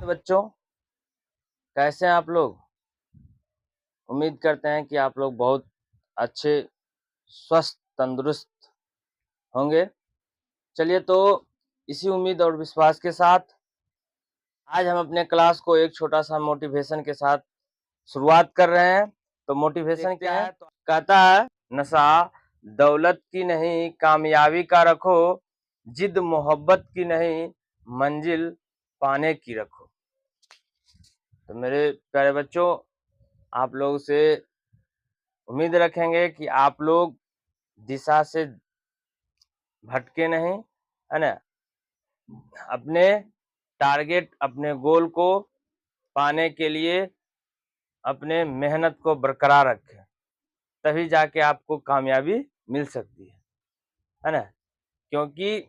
बच्चों, कैसे हैं आप लोग। उम्मीद करते हैं कि आप लोग बहुत अच्छे, स्वस्थ, तंदुरुस्त होंगे। चलिए, तो इसी उम्मीद और विश्वास के साथ आज हम अपने क्लास को एक छोटा सा मोटिवेशन के साथ शुरुआत कर रहे हैं। तो मोटिवेशन क्या है? तो कहता है, नशा दौलत की नहीं कामयाबी का रखो, जिद मोहब्बत की नहीं मंजिल पाने की रखो। तो मेरे प्यारे बच्चों, आप लोगों से उम्मीद रखेंगे कि आप लोग दिशा से भटके नहीं, है ना। अपने टारगेट, अपने गोल को पाने के लिए अपने मेहनत को बरकरार रखें, तभी जाके आपको कामयाबी मिल सकती है ना। क्योंकि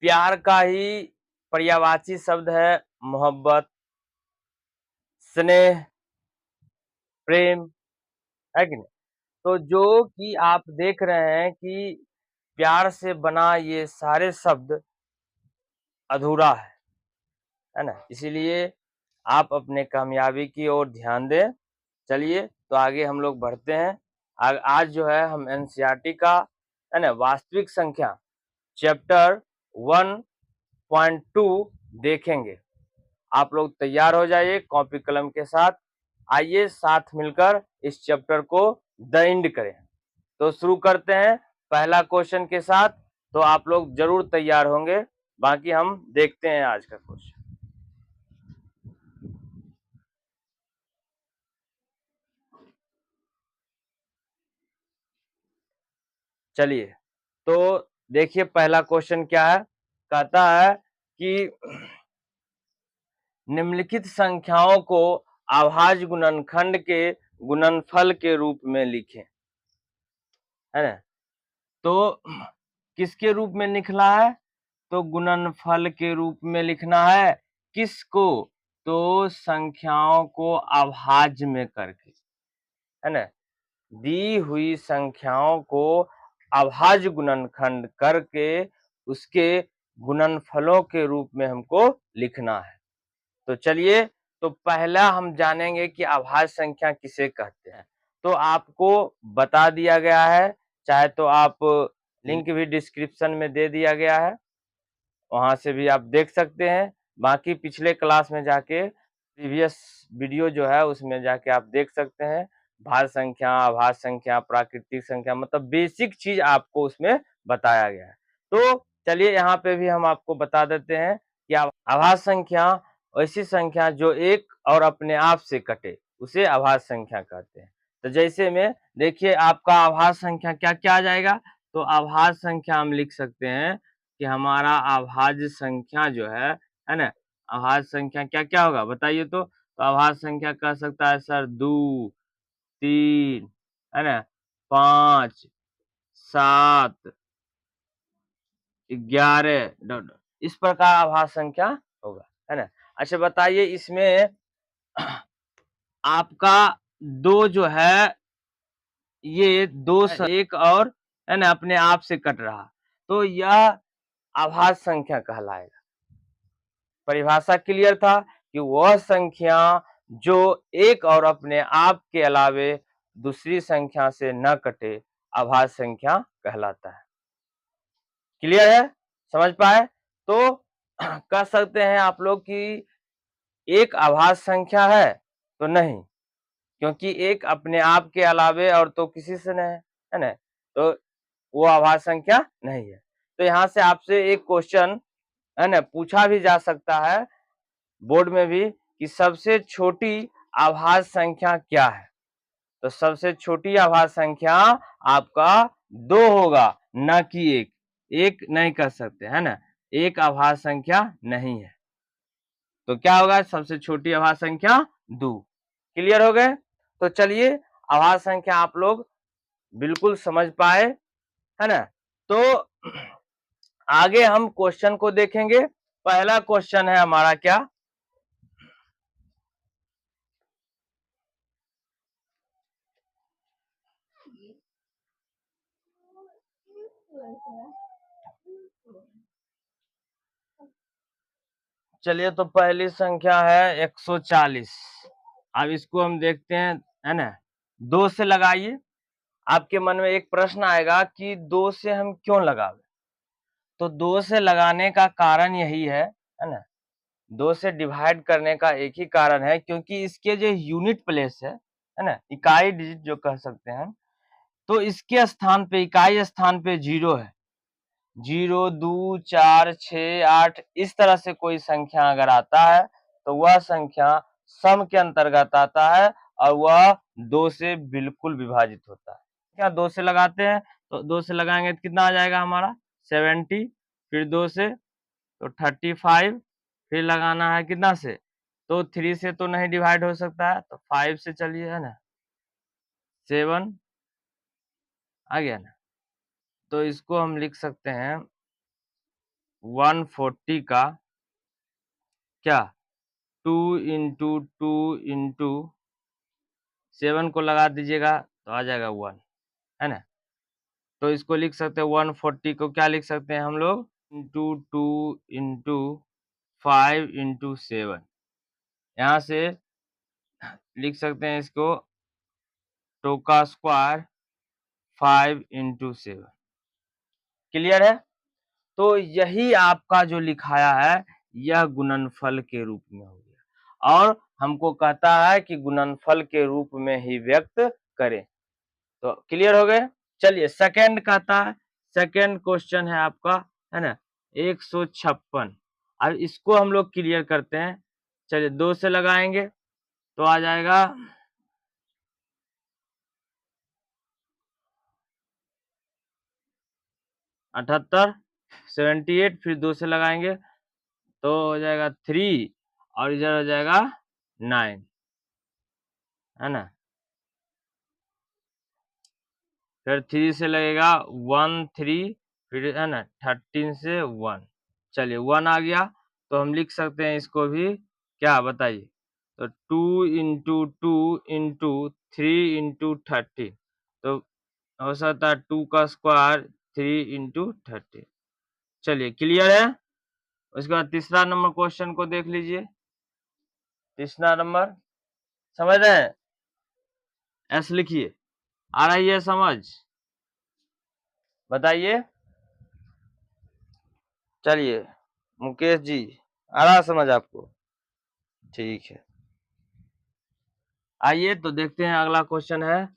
प्यार का ही पर्यायवाची शब्द है मोहब्बत, स्नेह, प्रेम, है कि नहीं। तो जो कि आप देख रहे हैं कि प्यार से बना ये सारे शब्द अधूरा है ना। इसीलिए आप अपने कामयाबी की ओर ध्यान दें। चलिए, तो आगे हम लोग बढ़ते हैं। आज जो है हम एनसीईआरटी का, है ना, वास्तविक संख्या चैप्टर 1.2 देखेंगे। आप लोग तैयार हो जाइए कॉपी कलम के साथ। आइए साथ मिलकर इस चैप्टर को द एंड करें। तो शुरू करते हैं पहला क्वेश्चन के साथ। तो आप लोग जरूर तैयार होंगे, बाकी हम देखते हैं आज का क्वेश्चन। चलिए, तो देखिए पहला क्वेश्चन क्या है। कहता है कि निम्नलिखित संख्याओं को अभाज्य गुणनखंड के गुणनफल के रूप में लिखें, है ना। तो किसके रूप में लिखना है? तो गुणनफल के रूप में लिखना है। किसको? तो संख्याओं को अभाज्य में करके, है ना। दी हुई संख्याओं को अभाज्य गुणनखंड करके उसके गुणनफलों के रूप में हमको लिखना है। तो चलिए, तो पहला हम जानेंगे कि अभाज्य संख्या किसे कहते हैं। तो आपको बता दिया गया है, चाहे तो आप लिंक भी डिस्क्रिप्शन में दे दिया गया है, वहां से भी आप देख सकते हैं। बाकी पिछले क्लास में जाके प्रीवियस वीडियो जो है उसमें जाके आप देख सकते हैं। भाज्य संख्या, अभाज्य संख्या, प्राकृतिक संख्या, मतलब बेसिक चीज आपको उसमें बताया गया है। तो चलिए, यहाँ पे भी हम आपको बता देते हैं कि अभाज्य संख्या ऐसी संख्या जो एक और अपने आप से कटे, उसे अभाज्य संख्या कहते हैं। तो जैसे में देखिए, आपका अभाज्य संख्या क्या क्या आ जाएगा। तो अभाज्य संख्या हम लिख सकते हैं कि हमारा अभाज्य संख्या जो है ना। अभाज्य संख्या क्या क्या होगा बताइए। तो अभाज्य संख्या कह सकता है सर 2, 3, है ना, 5, 7, 11, इस प्रकार अभाज्य संख्या होगा, है ना। अच्छा बताइए, इसमें आपका दो जो है, ये दो एक और, है ना, अपने आप से कट रहा, तो यह अभाज्य संख्या कहलाएगा। परिभाषा क्लियर था कि वह संख्या जो एक और अपने आप के अलावे दूसरी संख्या से न कटे, अभाज्य संख्या कहलाता है। क्लियर है? समझ पाए? तो कह सकते हैं आप लोग कि एक अभाज्य संख्या है तो नहीं, क्योंकि एक अपने आप के अलावे और तो किसी से नहीं है ना, तो वो अभाज्य संख्या नहीं है। तो यहाँ से आपसे एक क्वेश्चन, है ना, पूछा भी जा सकता है बोर्ड में भी कि सबसे छोटी अभाज्य संख्या क्या है। तो सबसे छोटी अभाज्य संख्या आपका 2 होगा, न कि एक नहीं कर सकते, है ना। एक अभाज्य संख्या नहीं है, तो क्या होगा? सबसे छोटी अभाज्य संख्या 2। क्लियर हो गए? तो चलिए, अभाज्य संख्या आप लोग बिल्कुल समझ पाए, है ना। तो आगे हम क्वेश्चन को देखेंगे। पहला क्वेश्चन है हमारा क्या? चलिए, तो पहली संख्या है 140। अब इसको हम देखते हैं, है ना। 2 से लगाइए। आपके मन में एक प्रश्न आएगा कि 2 से हम क्यों लगावे? तो 2 से लगाने का कारण यही है ना। 2 से डिवाइड करने का एक ही कारण है, क्योंकि इसके जो यूनिट प्लेस है ना, इकाई डिजिट जो कह सकते हैं, तो इसके स्थान पे, इकाई स्थान पे 0 है। 0, 2, 4, 6, 8 इस तरह से कोई संख्या अगर आता है, तो वह संख्या सम के अंतर्गत आता है और वह 2 से बिल्कुल विभाजित होता है। क्या 2 से लगाते हैं, तो 2 से लगाएंगे तो कितना आ जाएगा हमारा 70, फिर 2 से तो 35, फिर लगाना है कितना से, तो 3 से तो नहीं डिवाइड हो सकता है, तो 5 से चलिए, है ना, 7 आ गया ना। तो इसको हम लिख सकते हैं 140 का क्या 2 इंटू 2 इंटू 7 को लगा दीजिएगा तो आ जाएगा 1, है ना। तो इसको लिख सकते हैं 140 को क्या लिख सकते हैं हम लोग, इंटू 2 इंटू 5 इंटू 7। यहाँ से लिख सकते हैं इसको 2 का स्क्वायर 5 इंटू 7। क्लियर है? तो यही आपका जो लिखाया है, यह गुणनफल के रूप में हो गया, और हमको कहता है कि गुणनफल के रूप में ही व्यक्त करें। तो क्लियर हो गए। चलिए, सेकंड कहता है, सेकंड क्वेश्चन है आपका, है ना, 156। अब इसको हम लोग क्लियर करते हैं। चलिए, 2 से लगाएंगे तो आ जाएगा 78, 78, फिर 2 से लगाएंगे तो हो जाएगा 3, और इधर हो जाएगा 9, है ना। फिर 3 से लगेगा 1, 3, फिर है ना 13 से 1। चलिए, 1 आ गया तो हम लिख सकते हैं इसको भी, क्या बताइए, तो 2 इंटू 2 इंटू 3 इंटू 13, तो हो सकता है 2 का स्क्वायर 3 इंटू 13। चलिए, क्लियर है। उसके बाद तीसरा नंबर क्वेश्चन को देख लीजिए। तीसरा नंबर समझ रहे हैं, ऐसे लिखिए, आ रही है समझ, बताइए। चलिए मुकेश जी, आ रहा समझ आपको? ठीक है, आइए तो देखते हैं अगला क्वेश्चन है।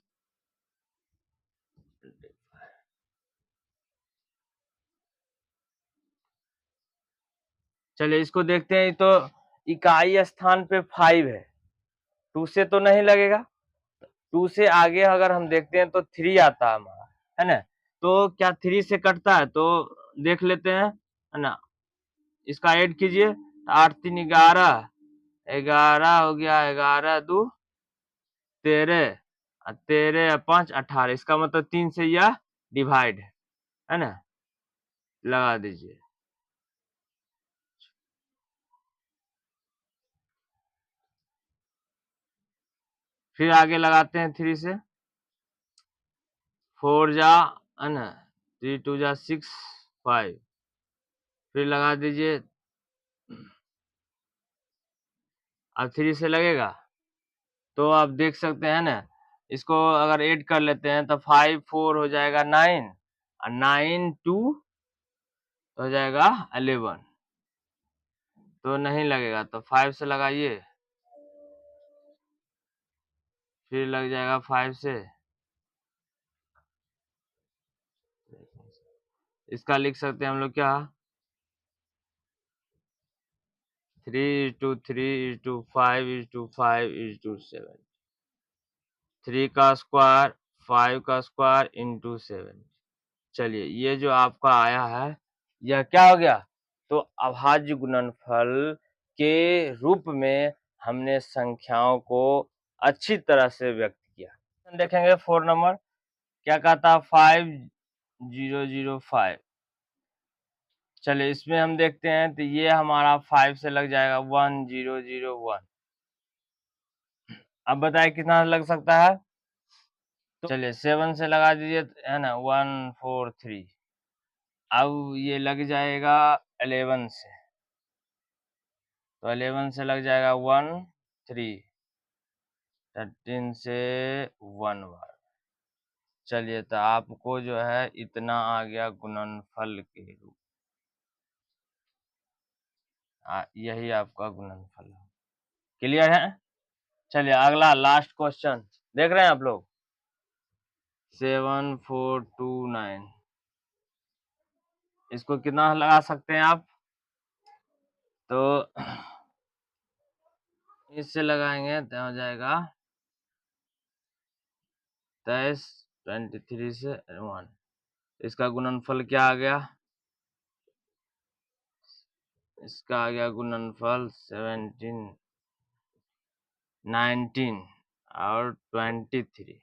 चलिए इसको देखते हैं। तो इकाई स्थान पे 5 है, 2 से तो नहीं लगेगा। 2 से आगे अगर हम देखते हैं तो 3 आता है हमारा, है ना। तो क्या 3 से कटता है, तो देख लेते हैं, है ना। इसका ऐड कीजिए, 8 3 11, 11 हो गया, 11 2 13, 13 5 18। इसका मतलब 3 से यह डिवाइड है ना, लगा दीजिए। फिर आगे लगाते हैं 3 से, 4 जा, है ना, 3 2 जा 6 5, फिर लगा दीजिए। अब 3 से लगेगा तो आप देख सकते हैं ना, इसको अगर ऐड कर लेते हैं तो 5 4 हो जाएगा 9, और 9 2 हो जाएगा 11, तो नहीं लगेगा। तो 5 से लगाइए, फिर लग जाएगा 5 से। इसका लिख सकते हैं हम लोग क्या, 3 टू 3 टू 5 टू 5 टू 7, 3 का स्क्वायर 5 का स्क्वायर इंटू 7। चलिए, ये जो आपका आया है, यह क्या हो गया, तो अभाज्य गुणनफल के रूप में हमने संख्याओं को अच्छी तरह से व्यक्त किया। हम देखेंगे 4 नंबर क्या कहता, 5005। चलिए इसमें हम देखते हैं, तो ये हमारा 5 से लग जाएगा 1001। अब बताइए कितना लग सकता है, तो चलिए 7 से लगा दीजिए, है ना, 143। अब ये लग जाएगा 11 से, तो 11 से लग जाएगा 1 3, 13 से 1 बार। चलिए तो आपको जो है इतना आ गया गुणनफल के रूप, यही आपका गुणनफल है। क्लियर है? चलिए अगला लास्ट क्वेश्चन देख रहे हैं आप लोग। 7429, इसको कितना लगा सकते हैं आप? तो इससे लगाएंगे तो हो जाएगा 23, 23 से 1। इसका गुणनफल क्या आ गया? इसका आ गया गुणनफल 17, 19 और 23।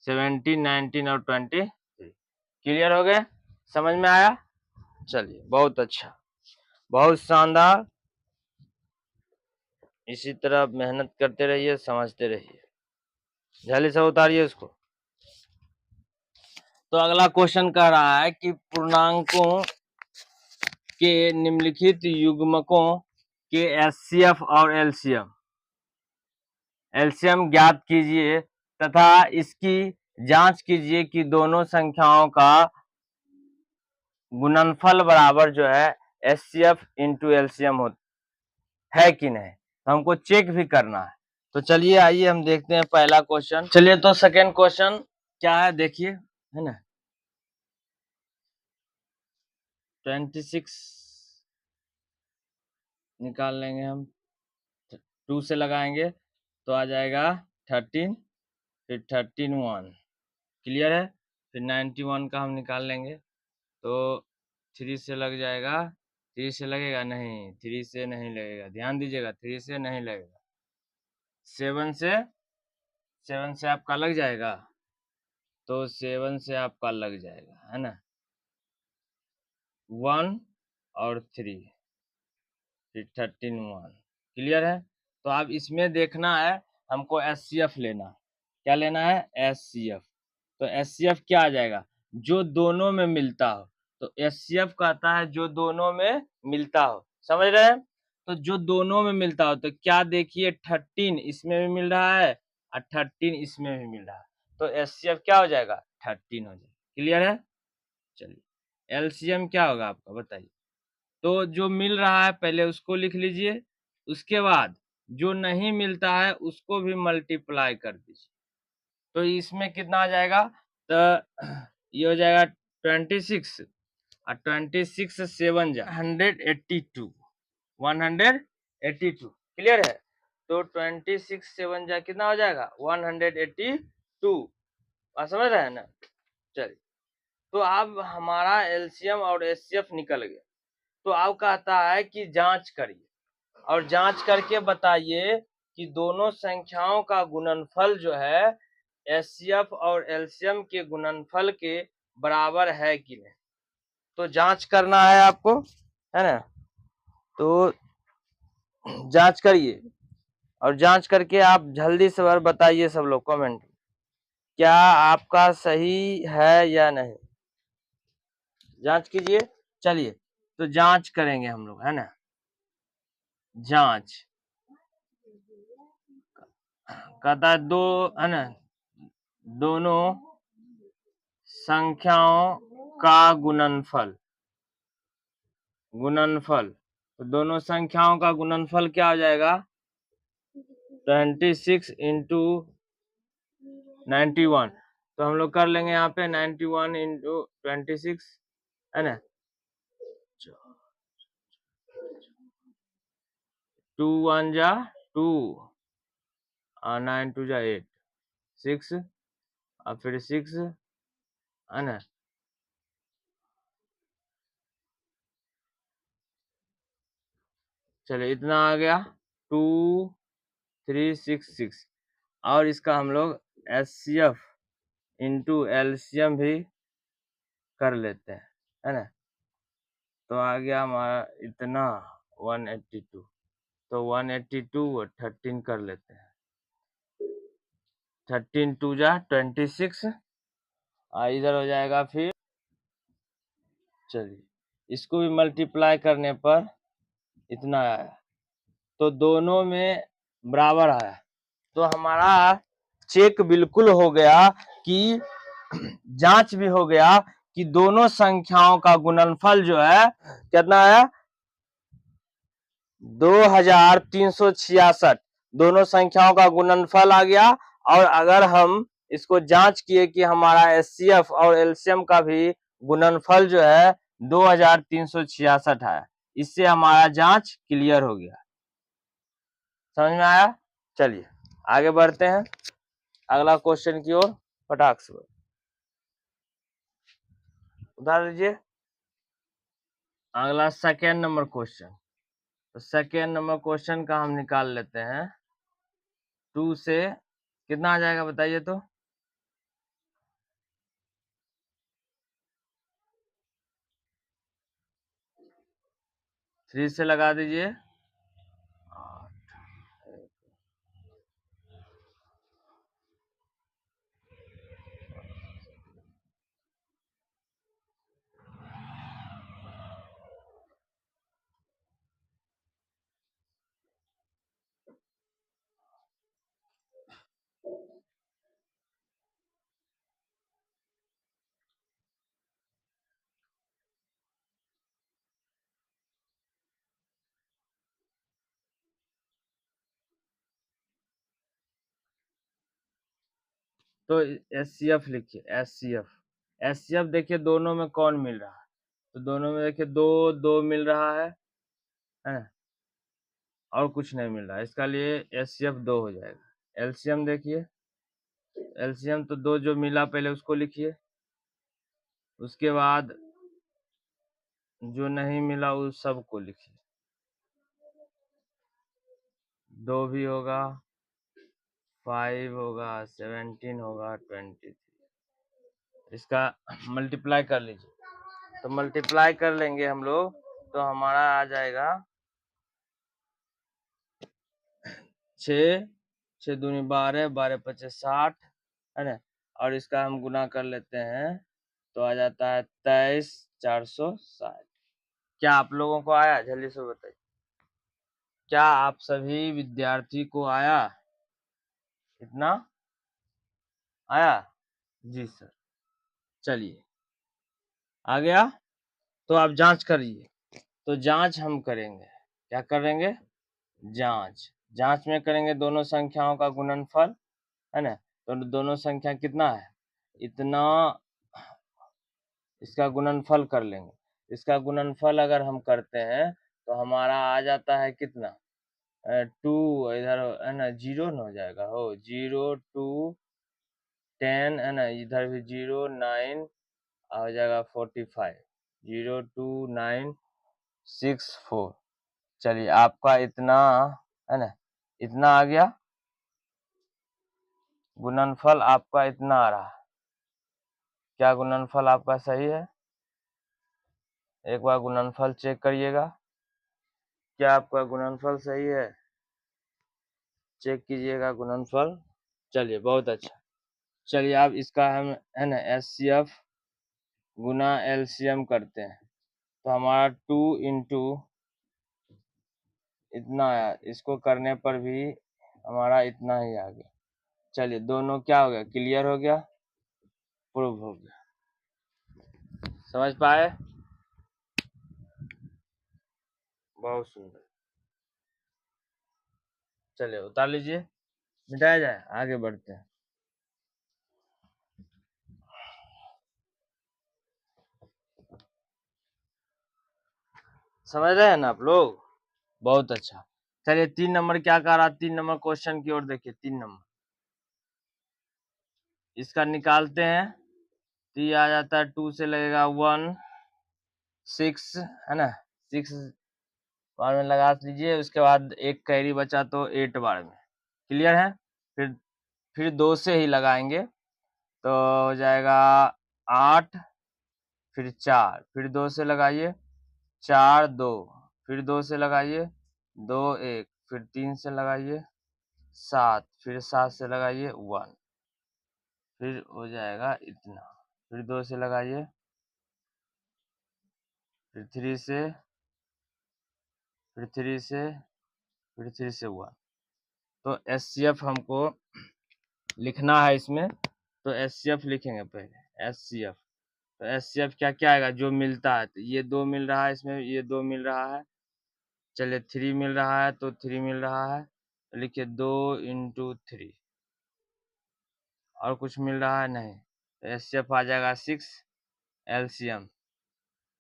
17, 19 और 23। क्लियर हो गए? समझ में आया? चलिए बहुत अच्छा, बहुत शानदार। इसी तरह मेहनत करते रहिए, समझते रहिए। जल्दी से उतारिए इसको। तो अगला क्वेश्चन कह रहा है कि पूर्णांकों के निम्नलिखित युग्मकों के एचसीएफ और एलसीएम ज्ञात कीजिए तथा इसकी जांच कीजिए कि दोनों संख्याओं का गुणनफल बराबर जो है एचसीएफ इंटू एलसीएम है कि नहीं। तो हमको चेक भी करना है। तो चलिए आइए हम देखते हैं पहला क्वेश्चन। चलिए तो सेकेंड क्वेश्चन क्या है देखिए, है ना। 26 निकाल लेंगे हम, 2 से लगाएंगे तो आ जाएगा 13, फिर 13 1। क्लियर है? फिर 91 का हम निकाल लेंगे तो 3 से लग जाएगा। 3 से लगेगा नहीं, 3 से नहीं लगेगा, ध्यान दीजिएगा, 3 से नहीं लगेगा। 7 से आपका लग जाएगा, तो 7 से आपका लग जाएगा, है ना। 1 और 3, फिर 13 1। क्लियर है? तो अब इसमें देखना है हमको एचसीएफ लेना। क्या लेना है? एचसीएफ। तो एचसीएफ क्या आ जाएगा? जो दोनों में मिलता हो। तो एचसीएफ कहता है जो दोनों में मिलता हो। समझ रहे हैं? तो जो दोनों में मिलता हो, तो क्या देखिए 13 इसमें भी मिल रहा है और 13 इसमें भी मिल रहा है। तो एचसीएफ क्या हो जाएगा? 13 हो जाएगा। क्लियर है? चलिए एलसीएम क्या होगा आपका बताइए। तो जो मिल रहा है पहले उसको लिख लीजिए, उसके बाद जो नहीं मिलता है उसको भी मल्टीप्लाई कर दीजिए। तो इसमें कितना आ जाएगा? तो ये हो जाएगा 26 और 26 से 7 जा 182, 182। क्लियर है? तो 26 7 जा कितना हो जाएगा? 182। समझ रहे हैं ना? चलिए तो अब हमारा एलसीएम और एचसीएफ निकल गया। तो अब कहता है कि जांच करिए और जांच करके बताइए कि दोनों संख्याओं का गुणनफल जो है एचसीएफ और एलसीएम के गुणनफल के बराबर है कि नहीं। तो जांच करना है आपको, है ना। तो जांच करिए और जांच करके आप जल्दी से बताइए सब लोग कमेंट, क्या आपका सही है या नहीं। जांच कीजिए। चलिए तो जांच करेंगे हम लोग, है ना। जांच कहता है दो, है ना, दोनों संख्याओं का गुणनफल। तो दोनों संख्याओं का गुणनफल क्या हो जाएगा? 26 इंटू 91। तो हम लोग कर लेंगे यहाँ पे 91 इंटू 26, है ना। 2 1 जा 2 और 9 2 जा 8, 6 और फिर 6, है ना। चलिए इतना आ गया 2 3 6 6। और इसका हम लोग एचसीएफ इंटू एलसीएम भी कर लेते हैं, है ना। तो आ गया हमारा इतना 182। तो 182 और 13 कर लेते हैं। 13 2 जा 26 और इधर हो जाएगा फिर। चलिए इसको भी मल्टीप्लाई करने पर इतना आया तो दोनों में बराबर है, तो हमारा चेक बिल्कुल हो गया कि जांच भी हो गया कि दोनों संख्याओं का गुणनफल जो है कितना है 2366। दोनों संख्याओं का गुणनफल आ गया। और अगर हम इसको जांच किए कि हमारा एचसीएफ और एलसीएम का भी गुणनफल जो है 2366 है, इससे हमारा जांच क्लियर हो गया। समझ में आया? चलिए आगे बढ़ते हैं अगला क्वेश्चन की ओर। फटाक से उतार लीजिए। अगला सेकेंड नंबर क्वेश्चन। तो सेकेंड नंबर क्वेश्चन का हम निकाल लेते हैं। 2 से कितना आ जाएगा बताइए तो? 3 से लगा दीजिए। तो एचसीएफ लिखिए। एचसीएफ देखिए दोनों में कौन मिल रहा है, तो दोनों में देखिए 2 2 मिल रहा है ना? और कुछ नहीं मिल रहा है, इसका लिए एचसीएफ 2 हो जाएगा। एलसीएम देखिए, एलसीएम तो 2 जो मिला पहले उसको लिखिए, उसके बाद जो नहीं मिला उस सब को लिखिए। 2 भी होगा, 5 होगा, 17 होगा, 23। इसका मल्टीप्लाई कर लीजिए। तो मल्टीप्लाई कर लेंगे हम लोग तो हमारा आ जाएगा 6 6 दूनी 12, 12 पचे 60 है ना। और इसका हम गुना कर लेते हैं तो आ जाता है 23,460। क्या आप लोगों को आया? जल्दी से बताइए, क्या आप सभी विद्यार्थी को आया? इतना आया? जी सर। चलिए आ गया। तो आप जांच करिए। तो जांच हम करेंगे, क्या करेंगे? जांच। जांच में करेंगे दोनों संख्याओं का गुणनफल, है ना। तो दोनों संख्या कितना है, इतना, इसका गुणनफल कर लेंगे। इसका गुणनफल अगर हम करते हैं तो हमारा आ जाता है कितना, 2 इधर है ना 0 न हो जाएगा, हो 0 2 10 है ना, इधर भी 0 9 हो जाएगा 45, 02964। चलिए आपका इतना है ना, इतना आ गया गुणनफल, आपका इतना आ रहा है। क्या गुणनफल आपका सही है? एक बार गुणनफल चेक करिएगा, क्या आपका गुणनफल सही है? चेक कीजिएगा गुणनफल। चलिए बहुत अच्छा। चलिए अब इसका हम है ना एचसीएफ गुना एलसीएम करते हैं तो हमारा 2 इंटू इतना आया, इसको करने पर भी हमारा इतना ही आ गया। चलिए दोनों क्या हो गया, क्लियर हो गया, प्रूव हो गया। समझ पाए? बहुत सुंदर। चलिए उतार लीजिए, मिटाया जाए, आगे बढ़ते हैं। समझ रहे हैं ना आप लोग? बहुत अच्छा। चलिए 3 नंबर क्या कह रहा, 3 नंबर क्वेश्चन की ओर देखिए। 3 नंबर इसका निकालते हैं तो ये आ जाता है 2 से लगेगा 1 6 है ना, 6 बार में लगा लीजिए, उसके बाद एक कैरी बचा तो 8 बार में। क्लियर है? फिर 2 से ही लगाएंगे तो हो जाएगा 8, फिर 4, फिर 2 से लगाइए 4 2, फिर 2 से लगाइए 2 1, फिर 3 से लगाइए 7, फिर 7 से लगाइए 1, फिर हो जाएगा इतना, फिर 2 से लगाइए, फिर 3 से, फिर 3 से, फिर 3 से 1। तो HCF हमको लिखना है इसमें, तो HCF लिखेंगे पहले HCF। तो HCF क्या क्या आएगा, जो मिलता है, तो ये 2 मिल रहा है इसमें, ये 2 मिल रहा है, चलिए 3 मिल रहा है, तो 3 मिल रहा है, तो लिखिए 2 × 3। और कुछ मिल रहा है नहीं, तो HCF आ जाएगा 6।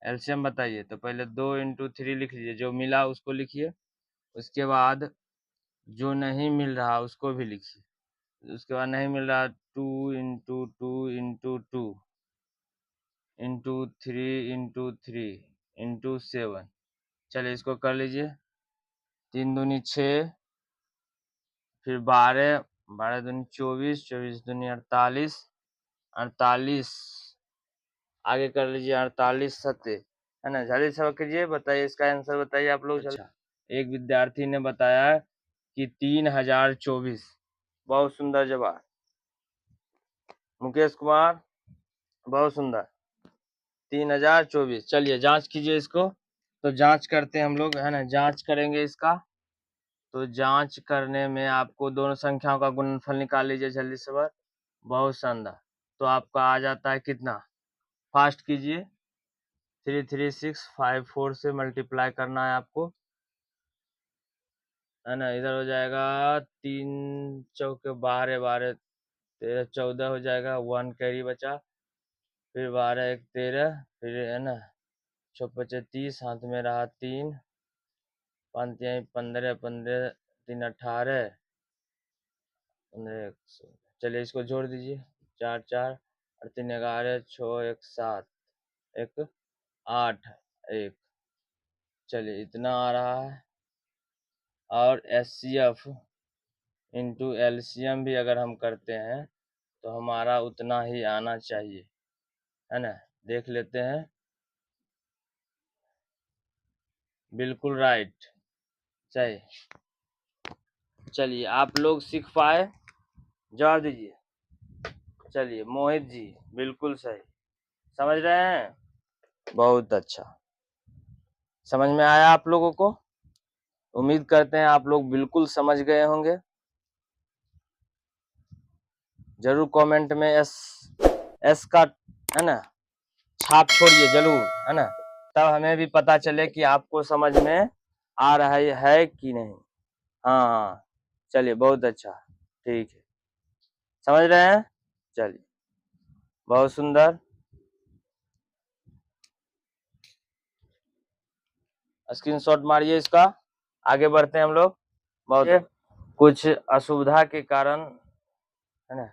एलसीएम बताइए, तो पहले 2 × 3 लिख लीजिए, जो मिला उसको लिखिए, उसके बाद जो नहीं मिल रहा उसको भी लिखिए, उसके बाद नहीं मिल रहा 2 × 2 × 2 × 3 × 3 × 7। चलिए इसको कर लीजिए, 3 दूनी 6, फिर 12, 12 दूनी 24, 24 दूनी 48, 48 आगे कर लीजिए 48 सत्ते, है ना। जल्दी से कीजिए, बताइए इसका आंसर बताइए आप लोग। अच्छा, एक विद्यार्थी ने बताया कि 3024। बहुत सुंदर जवाब मुकेश कुमार, बहुत सुंदर, 3024। चलिए जांच कीजिए इसको, तो जांच करते हैं हम लोग, है ना, जांच करेंगे इसका। तो जांच करने में आपको दोनों संख्याओं का गुणनफल निकाल लीजिए जल्दी से बार। बहुत शानदार, तो आपका आ जाता है कितना, फास्ट कीजिए, 33654 से मल्टीप्लाई करना है आपको, है ना। इधर हो जाएगा 3 चौके 12 12 13 14 हो जाएगा, 1 कैरी बचा, फिर 12 1 13, फिर है ना 6 5 30, हाथ में रहा 3, 5 15 15 3 18, 15 100। चलिए इसको जोड़ दीजिए, 4 4 और 3 11, 6 1 7 1 8 1। चलिए इतना आ रहा है। और HCF इंटू LCM भी अगर हम करते हैं तो हमारा उतना ही आना चाहिए, है ना। देख लेते हैं, बिल्कुल राइट, सही। चलिए आप लोग सीख पाए, जवाब दीजिए। चलिए मोहित जी, बिल्कुल सही, समझ रहे हैं, बहुत अच्छा, समझ में आया आप लोगों को। उम्मीद करते हैं आप लोग बिल्कुल समझ गए होंगे। जरूर कमेंट में एस का, है ना, छाप छोड़िए जरूर, है ना, तब हमें भी पता चले कि आपको समझ में आ रहा है कि नहीं। हाँ हाँ, चलिए बहुत अच्छा, ठीक है, समझ रहे हैं। चलिए बहुत सुंदर, स्क्रीनशॉट मारिए इसका, आगे बढ़ते हैं हम लोग। बहुत कुछ असुविधा के कारण, है ना,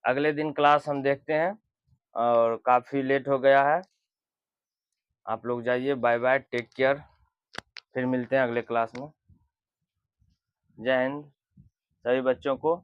अगले दिन क्लास हम देखते हैं, और काफी लेट हो गया है। आप लोग जाइए, बाय बाय, टेक केयर, फिर मिलते हैं अगले क्लास में। जय हिंद सभी बच्चों को।